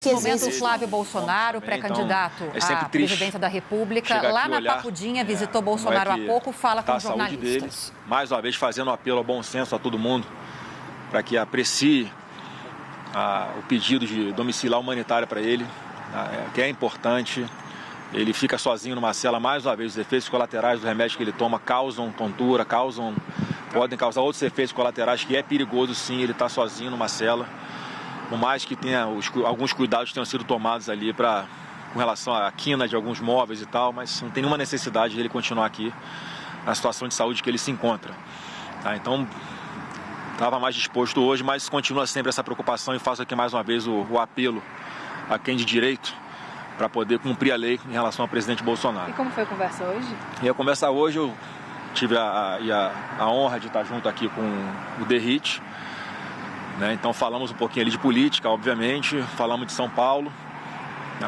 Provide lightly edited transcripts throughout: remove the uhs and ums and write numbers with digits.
Nesse momento, Flávio Bolsonaro, pré-candidato à presidência da República, lá na Papudinha, visitou Bolsonaro há pouco, fala com jornalistas. Mais uma vez fazendo um apelo ao bom senso a todo mundo, para que aprecie o pedido de domiciliar humanitária para ele, que é importante. Ele fica sozinho numa cela, mais uma vez, os efeitos colaterais do remédio que ele toma causam tontura, podem causar outros efeitos colaterais, que é perigoso sim, ele está sozinho numa cela. Por mais que tenha alguns cuidados tenham sido tomados ali com relação à quina de alguns móveis e tal, mas não tem nenhuma necessidade de ele continuar aqui na situação de saúde que ele se encontra. Então, estava mais disposto hoje, mas continua sempre essa preocupação e faço aqui mais uma vez o apelo a quem de direito para poder cumprir a lei em relação ao presidente Bolsonaro. E como foi a conversa hoje? E a conversa hoje eu tive a honra de estar junto aqui com o Derrite. Então falamos um pouquinho ali de política, obviamente, falamos de São Paulo.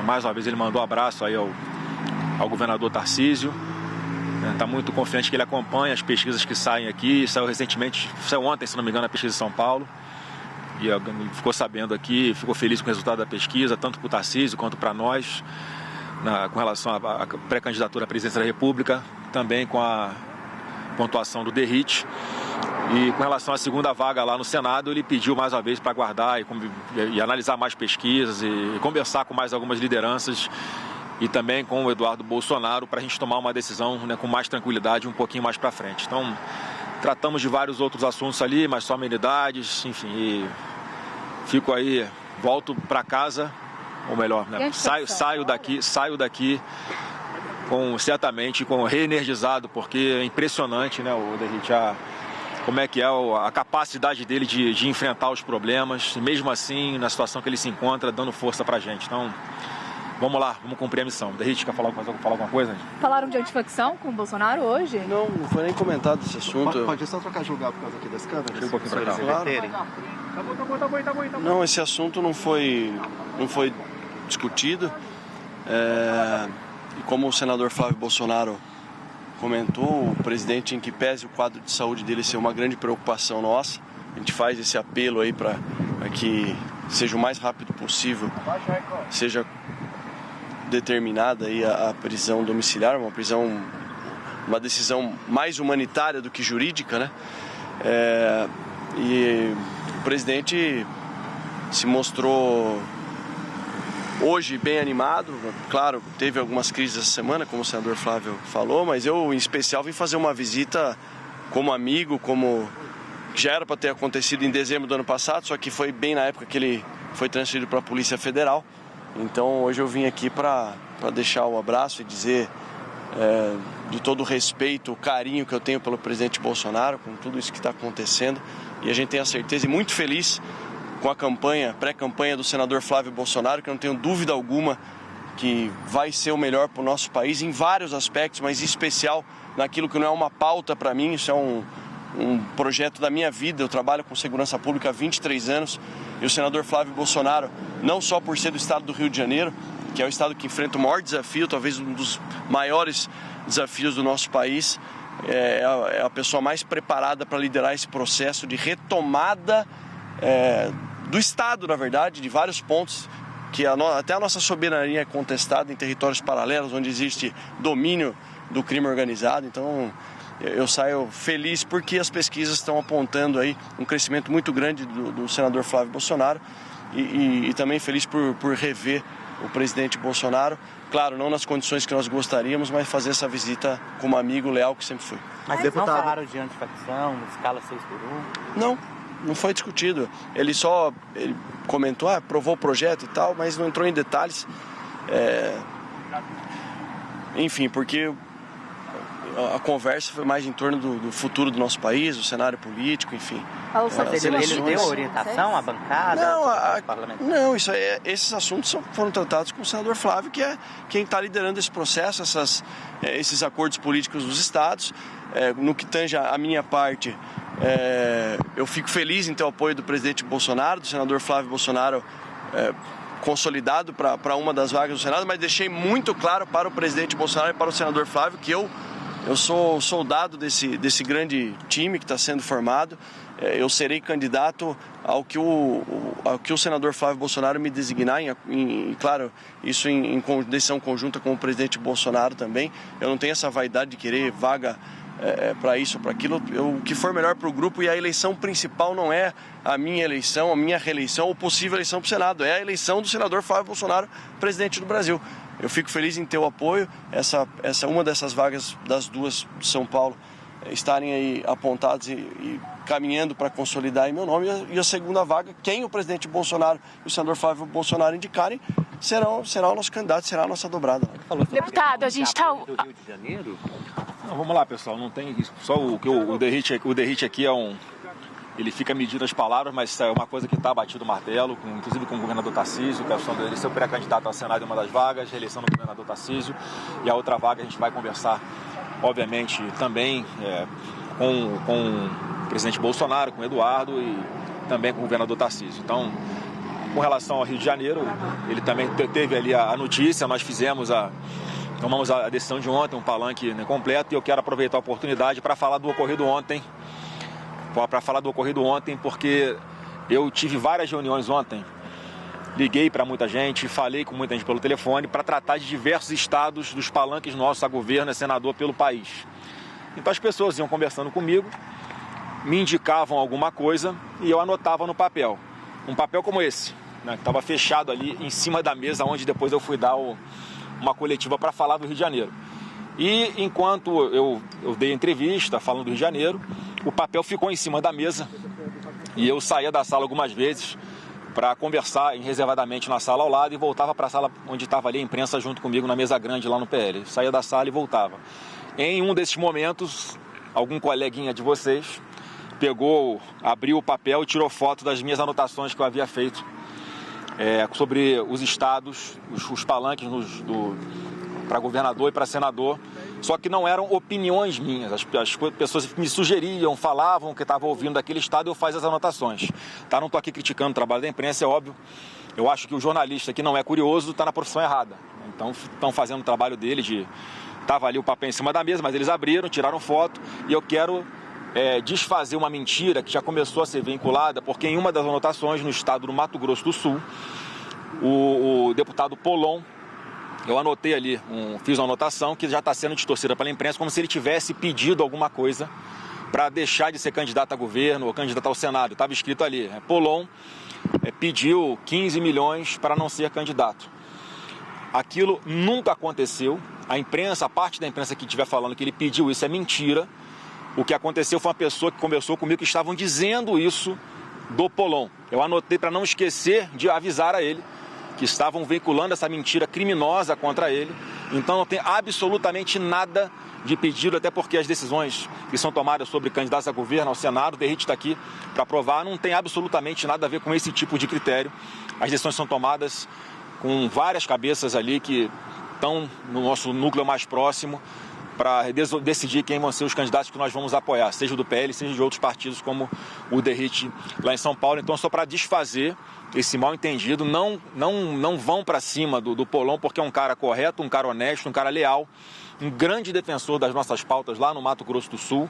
Mais uma vez ele mandou um abraço aí ao governador Tarcísio. Está muito confiante que ele acompanha as pesquisas que saem aqui. Saiu ontem, se não me engano, a pesquisa de São Paulo. E ficou sabendo aqui, ficou feliz com o resultado da pesquisa, tanto para o Tarcísio quanto para nós, com relação à pré-candidatura à presidência da República, também com a pontuação do Derrite. E com relação à segunda vaga lá no Senado, ele pediu mais uma vez para aguardar e analisar mais pesquisas e conversar com mais algumas lideranças e também com o Eduardo Bolsonaro para a gente tomar uma decisão com mais tranquilidade um pouquinho mais para frente. Então, tratamos de vários outros assuntos ali, mas só amenidades, enfim, e fico aí, volto para casa, ou melhor, saio daqui certamente reenergizado, porque é impressionante, o Derrite, como é que é a capacidade dele de enfrentar os problemas, e mesmo assim, na situação que ele se encontra, dando força pra gente. Então, vamos lá, vamos cumprir a missão. Derrite, quer falar alguma coisa? Falaram de antifacção com o Bolsonaro hoje? Não foi nem comentado esse assunto. Pode só trocar de lugar por causa aqui das câmeras? Chega um pouquinho pra cá. Claro. Não, esse assunto não foi discutido. E como o senador Flávio Bolsonaro comentou, o presidente, em que pese o quadro de saúde dele ser uma grande preocupação nossa, a gente faz esse apelo aí para que seja o mais rápido possível, seja determinada aí a prisão domiciliar, uma decisão mais humanitária do que jurídica, e o presidente se mostrou hoje bem animado. Claro, teve algumas crises essa semana, como o senador Flávio falou, mas eu, em especial, vim fazer uma visita como amigo, que já era para ter acontecido em dezembro do ano passado, só que foi bem na época que ele foi transferido para a Polícia Federal. Então, hoje eu vim aqui para deixar o abraço e dizer de todo o respeito, o carinho que eu tenho pelo presidente Bolsonaro, com tudo isso que está acontecendo. E a gente tem a certeza, e muito feliz com a pré-campanha do senador Flávio Bolsonaro, que eu não tenho dúvida alguma que vai ser o melhor para o nosso país em vários aspectos, mas em especial naquilo que não é uma pauta para mim, isso é um projeto da minha vida. Eu trabalho com segurança pública há 23 anos e o senador Flávio Bolsonaro, não só por ser do estado do Rio de Janeiro, que é o estado que enfrenta o maior desafio, talvez um dos maiores desafios do nosso país, é a pessoa mais preparada para liderar esse processo de retomada do Estado, na verdade, de vários pontos, que até a nossa soberania é contestada em territórios paralelos, onde existe domínio do crime organizado. Então, eu saio feliz porque as pesquisas estão apontando aí um crescimento muito grande do senador Flávio Bolsonaro e também feliz por rever o presidente Bolsonaro. Claro, não nas condições que nós gostaríamos, mas fazer essa visita como amigo leal que sempre fui. Mas deputado, não falaram de antifacção, escala 6x1? Não foi discutido. Ele comentou, aprovou o projeto e tal, mas não entrou em detalhes. Enfim, porque a conversa foi mais em torno do futuro do nosso país, do cenário político, enfim. Mas ele deu orientação à bancada? Não, esses assuntos foram tratados com o senador Flávio, que é quem está liderando esse processo, esses acordos políticos dos estados. No que tange a minha parte, eu fico feliz em ter o apoio do presidente Bolsonaro, do senador Flávio Bolsonaro, consolidado para uma das vagas do Senado, mas deixei muito claro para o presidente Bolsonaro e para o senador Flávio que eu Eu sou soldado desse grande time que está sendo formado. Eu serei candidato ao que o senador Flávio Bolsonaro me designar, claro, isso em decisão conjunta com o presidente Bolsonaro também. Eu não tenho essa vaidade de querer vaga para isso ou para aquilo. O que for melhor para o grupo, e a eleição principal não é a minha eleição, a minha reeleição ou possível eleição para o Senado, é a eleição do senador Flávio Bolsonaro, presidente do Brasil. Eu fico feliz em ter o apoio, uma dessas vagas das duas de São Paulo estarem aí apontadas e caminhando para consolidar em meu nome, e a segunda vaga, quem o presidente Bolsonaro e o senador Flávio Bolsonaro indicarem, será o nosso candidato, será a nossa dobrada. Deputado, a gente está... Do Rio de Janeiro? Não, vamos lá, pessoal, não tem isso. Só o Derrite aqui é um... Ele fica medindo as palavras, mas é uma coisa que está batido o martelo, inclusive com o governador Tarcísio, que é a opção dele ser o pré-candidato ao Senado em uma das vagas, reeleição do governador Tarcísio, e a outra vaga a gente vai conversar, obviamente, também com o presidente Bolsonaro, com o Eduardo e também com o governador Tarcísio. Então, com relação ao Rio de Janeiro, ele também teve ali a notícia, nós tomamos a decisão de ontem, um palanque completo, e eu quero aproveitar a oportunidade para falar do ocorrido ontem, porque eu tive várias reuniões ontem, liguei para muita gente, falei com muita gente pelo telefone para tratar de diversos estados dos palanques nossos a governo e senador pelo país. Então as pessoas iam conversando comigo, me indicavam alguma coisa e eu anotava no papel. Um papel como esse, né, que estava fechado ali em cima da mesa, onde depois eu fui dar uma coletiva para falar do Rio de Janeiro. E enquanto eu dei entrevista falando do Rio de Janeiro, o papel ficou em cima da mesa e eu saía da sala algumas vezes para conversar reservadamente na sala ao lado e voltava para a sala onde estava ali a imprensa junto comigo na mesa grande lá no PL. Saía da sala e voltava. Em um desses momentos, algum coleguinha de vocês abriu o papel e tirou foto das minhas anotações que eu havia feito sobre os estados, os palanques para governador e para senador, só que não eram opiniões minhas. As pessoas me sugeriam, falavam que estavam ouvindo daquele estado e eu fazia as anotações. Tá? Não estou aqui criticando o trabalho da imprensa, é óbvio. Eu acho que o jornalista que não é curioso está na profissão errada. Então estão fazendo o trabalho dele Estava ali o papel em cima da mesa, mas eles abriram, tiraram foto e eu quero desfazer uma mentira que já começou a ser vinculada, porque em uma das anotações no estado do Mato Grosso do Sul, o deputado Polon, eu anotei ali, fiz uma anotação que já está sendo distorcida pela imprensa, como se ele tivesse pedido alguma coisa para deixar de ser candidato a governo ou candidato ao Senado. Estava escrito ali, Polon pediu 15 milhões para não ser candidato. Aquilo nunca aconteceu. A imprensa, a parte da imprensa que estiver falando que ele pediu isso é mentira. O que aconteceu foi uma pessoa que conversou comigo que estavam dizendo isso do Polon. Eu anotei para não esquecer de avisar a ele que estavam veiculando essa mentira criminosa contra ele. Então não tem absolutamente nada de pedido, até porque as decisões que são tomadas sobre candidatos a governo, ao Senado, o Derrite está aqui para provar, não tem absolutamente nada a ver com esse tipo de critério. As decisões são tomadas com várias cabeças ali que estão no nosso núcleo mais próximo para decidir quem vão ser os candidatos que nós vamos apoiar, seja do PL, seja de outros partidos como o Derrite lá em São Paulo. Então, só para desfazer esse mal-entendido, não vão para cima do Polon, porque é um cara correto, um cara honesto, um cara leal, um grande defensor das nossas pautas lá no Mato Grosso do Sul.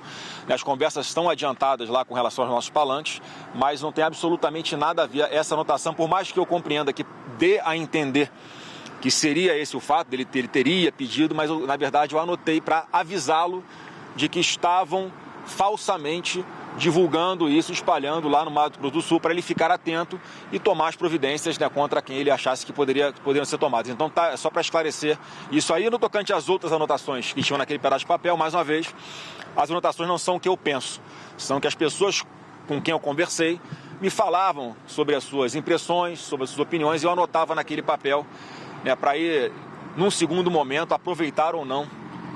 As conversas estão adiantadas lá com relação aos nossos palanques, mas não tem absolutamente nada a ver essa anotação, por mais que eu compreenda que dê a entender que seria esse o fato, ele teria pedido, mas na verdade eu anotei para avisá-lo de que estavam falsamente divulgando isso, espalhando lá no Mato Grosso do Sul, para ele ficar atento e tomar as providências, né, contra quem ele achasse que poderiam ser tomadas. Então tá, só para esclarecer isso aí. No tocante às outras anotações que tinham naquele pedaço de papel, mais uma vez, as anotações não são o que eu penso, são que as pessoas com quem eu conversei me falavam sobre as suas impressões, sobre as suas opiniões, e eu anotava naquele papel, né, para ir, num segundo momento, aproveitar ou não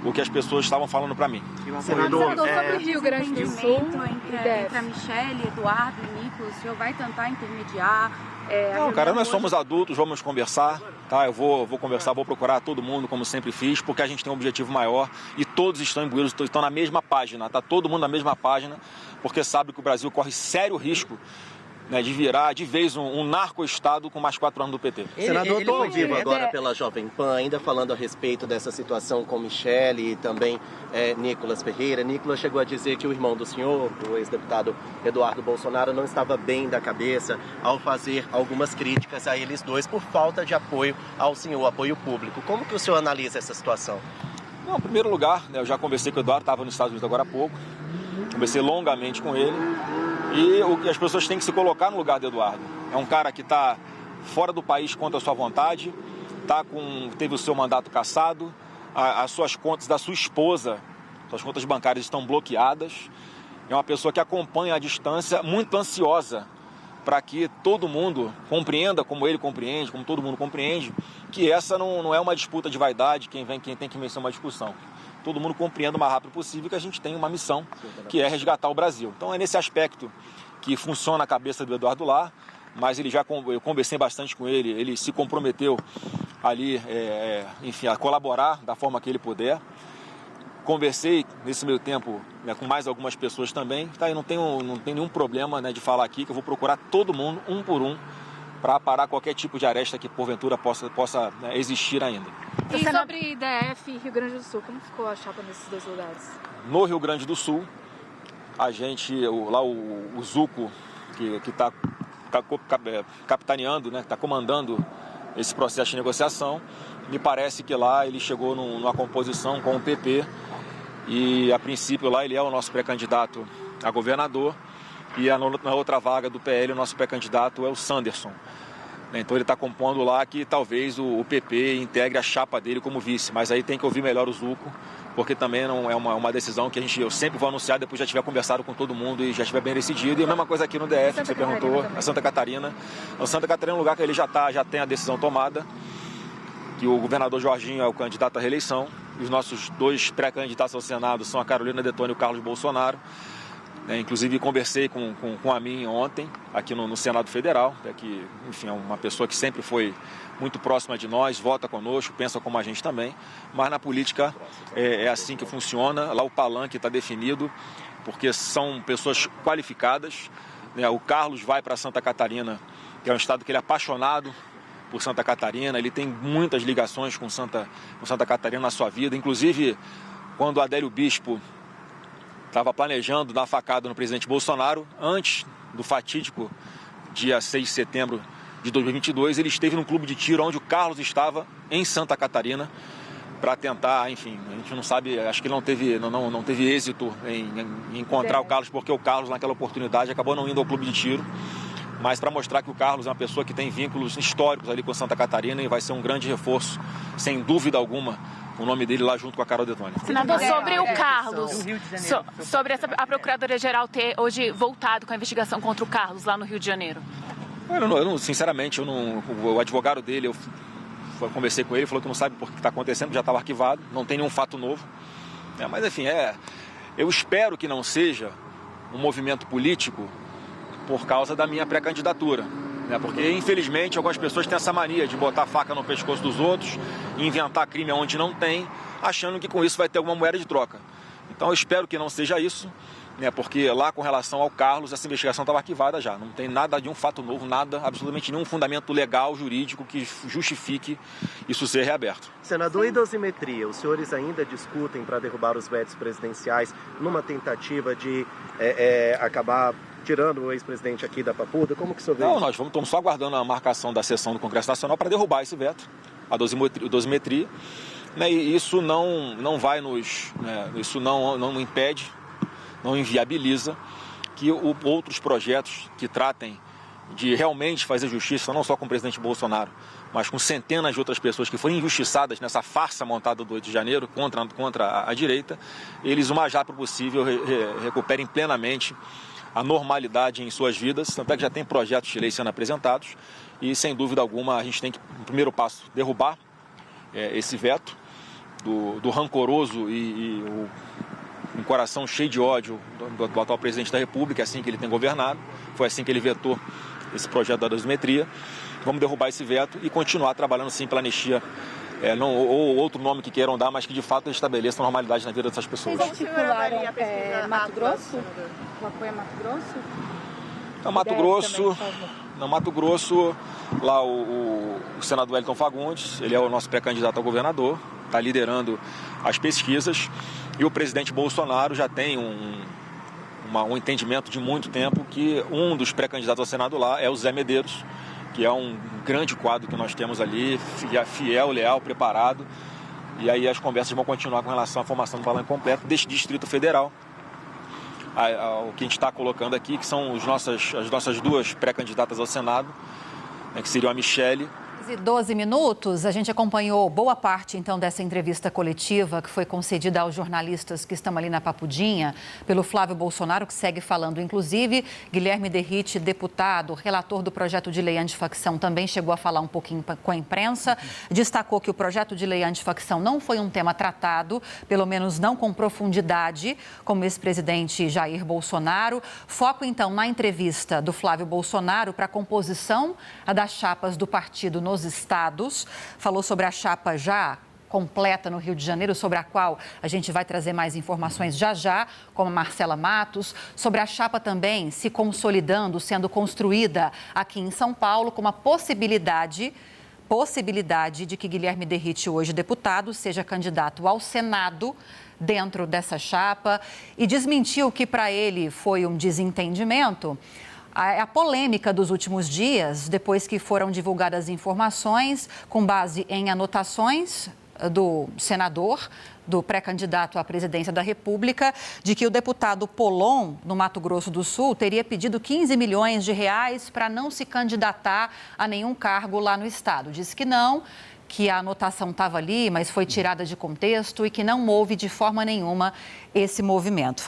o que as pessoas estavam falando para mim. Senador, sobre o Rio Grande do Sul, entre a Michelle, Eduardo e Nico, o senhor vai tentar intermediar? Não, cara, nós somos adultos, vamos conversar, tá? Eu vou conversar, vou procurar todo mundo, como sempre fiz, porque a gente tem um objetivo maior e todos estão imbuídos, estão na mesma página, tá? Todo mundo na mesma página, porque sabe que o Brasil corre sério risco né, de virar de vez um narco-estado com mais 4 anos do PT. Senador, estou ao vivo agora pela Jovem Pan, ainda falando a respeito dessa situação com Michele e também Nicolas Ferreira. Nicolas chegou a dizer que o irmão do senhor, o ex-deputado Eduardo Bolsonaro, não estava bem da cabeça ao fazer algumas críticas a eles dois por falta de apoio ao senhor, apoio público. Como que o senhor analisa essa situação? Não, em primeiro lugar, né, eu já conversei com o Eduardo, estava nos Estados Unidos agora há pouco, conversei longamente com ele. E o que as pessoas têm que se colocar no lugar do Eduardo. É um cara que está fora do país contra a sua vontade, teve o seu mandato cassado, as suas contas da sua esposa, suas contas bancárias estão bloqueadas. É uma pessoa que acompanha à distância, muito ansiosa para que todo mundo compreenda, como ele compreende, como todo mundo compreende, que essa não é uma disputa de vaidade, quem tem que vencer uma discussão. Todo mundo compreenda o mais rápido possível que a gente tem uma missão, que é resgatar o Brasil. Então é nesse aspecto que funciona a cabeça do Eduardo Lar, mas eu conversei bastante com ele, ele se comprometeu ali, enfim, a colaborar da forma que ele puder. Conversei nesse meio tempo, né, com mais algumas pessoas também, tá? Eu não tenho nenhum problema, né, de falar aqui que eu vou procurar todo mundo, um por um, para parar qualquer tipo de aresta que porventura possa né, existir ainda. E sobre IDF e Rio Grande do Sul, como ficou a chapa nesses dois lugares? No Rio Grande do Sul, a gente, lá o Zuco, que está capitaneando, né, está comandando esse processo de negociação, me parece que lá ele chegou numa composição com o PP e, a princípio, lá ele é o nosso pré-candidato a governador e na outra vaga do PL o nosso pré-candidato é o Sanderson. Então ele está compondo lá que talvez o PP integre a chapa dele como vice, mas aí tem que ouvir melhor o Zuco, porque também não é uma decisão que eu sempre vou anunciar depois já tiver conversado com todo mundo e já estiver bem decidido. E a mesma coisa aqui no DF, que você perguntou, a Santa Catarina. O Santa Catarina é um lugar que ele já tem a decisão tomada, que o governador Jorginho é o candidato à reeleição, e os nossos 2 pré-candidatos ao Senado são a Carolina Detoni e o Carlos Bolsonaro. Inclusive conversei com a mim ontem, aqui no Senado Federal, que, enfim, é uma pessoa que sempre foi muito próxima de nós, vota conosco, pensa como a gente também, mas na política é assim que funciona. Lá o palanque está definido, porque são pessoas qualificadas. O Carlos vai para Santa Catarina, que é um estado que ele é apaixonado por Santa Catarina, ele tem muitas ligações com Santa Catarina na sua vida, inclusive quando o Adélio Bispo estava planejando dar facada no presidente Bolsonaro, antes do fatídico dia 6 de setembro de 2022, ele esteve num clube de tiro onde o Carlos estava, em Santa Catarina, para tentar, enfim, a gente não sabe, acho que não teve êxito em encontrar o Carlos, porque o Carlos, naquela oportunidade, acabou não indo ao clube de tiro, mas para mostrar que o Carlos é uma pessoa que tem vínculos históricos ali com Santa Catarina e vai ser um grande reforço, sem dúvida alguma, o nome dele lá junto com a Carol Detoni. Senador, sobre o Carlos, sobre a Procuradoria-Geral ter hoje voltado com a investigação contra o Carlos lá no Rio de Janeiro. Sinceramente, o advogado dele, eu conversei com ele, falou que não sabe por que está acontecendo, já estava arquivado, não tem nenhum fato novo. Mas, enfim, eu espero que não seja um movimento político por causa da minha pré-candidatura. Porque, infelizmente, algumas pessoas têm essa mania de botar a faca no pescoço dos outros, inventar crime onde não tem, achando que com isso vai ter alguma moeda de troca. Então, eu espero que não seja isso, porque lá, com relação ao Carlos, essa investigação estava arquivada já. Não tem nada de um fato novo, nada, absolutamente nenhum fundamento legal, jurídico, que justifique isso ser reaberto. Senador, e dosimetria? Os senhores ainda discutem para derrubar os vetos presidenciais numa tentativa de acabar tirando o ex-presidente aqui da Papuda? Como que o senhor vê isso? Não, nós estamos só aguardando a marcação da sessão do Congresso Nacional para derrubar esse veto, a dosimetria. E isso não vai isso não impede, não inviabiliza que outros projetos que tratem de realmente fazer justiça, não só com o presidente Bolsonaro, mas com centenas de outras pessoas que foram injustiçadas nessa farsa montada do 8 de janeiro contra a direita, eles, o mais rápido possível, recuperem plenamente a normalidade em suas vidas. Tanto é que já tem projetos de lei sendo apresentados e, sem dúvida alguma, a gente tem que, no primeiro passo, derrubar esse veto do rancoroso e um coração cheio de ódio do atual presidente da República, assim que ele tem governado. Foi assim que ele vetou esse projeto da dosimetria. Vamos derrubar esse veto e continuar trabalhando, sim, pela anistia, ou outro nome que queiram dar, mas que de fato estabeleça a normalidade na vida dessas pessoas. Vocês articularam Mato Grosso? O apoio a Mato Grosso? No Mato Grosso, lá o senador Wellington Fagundes, ele é o nosso pré-candidato ao governador, está liderando as pesquisas, e o presidente Bolsonaro já tem um entendimento de muito tempo que um dos pré-candidatos ao Senado lá é o Zé Medeiros, que é um grande quadro que nós temos ali, fiel, leal, preparado, e aí as conversas vão continuar com relação à formação do balanço completo deste Distrito Federal. O que a gente está colocando aqui, que são as nossas duas pré-candidatas ao Senado, né, que seriam a Michele. 12 minutos, a gente acompanhou boa parte, então, dessa entrevista coletiva que foi concedida aos jornalistas que estão ali na Papudinha, pelo Flávio Bolsonaro, que segue falando. Inclusive, Guilherme Derrite, deputado, relator do projeto de lei antifacção, também chegou a falar um pouquinho com a imprensa. Destacou que o projeto de lei antifacção não foi um tema tratado, pelo menos não com profundidade, como o ex-presidente Jair Bolsonaro. Foco, então, na entrevista do Flávio Bolsonaro para a composição das chapas do partido nos estados, falou sobre a chapa já completa no Rio de Janeiro, sobre a qual a gente vai trazer mais informações já, como a Marcela Matos, sobre a chapa também se consolidando, sendo construída aqui em São Paulo, com uma possibilidade de que Guilherme Derrite, hoje deputado, seja candidato ao Senado dentro dessa chapa, e desmentiu que para ele foi um desentendimento. A polêmica dos últimos dias, depois que foram divulgadas informações com base em anotações do senador, do pré-candidato à presidência da República, de que o deputado Polon, no Mato Grosso do Sul, teria pedido 15 milhões de reais para não se candidatar a nenhum cargo lá no estado. Diz que não, que a anotação estava ali, mas foi tirada de contexto e que não houve de forma nenhuma esse movimento.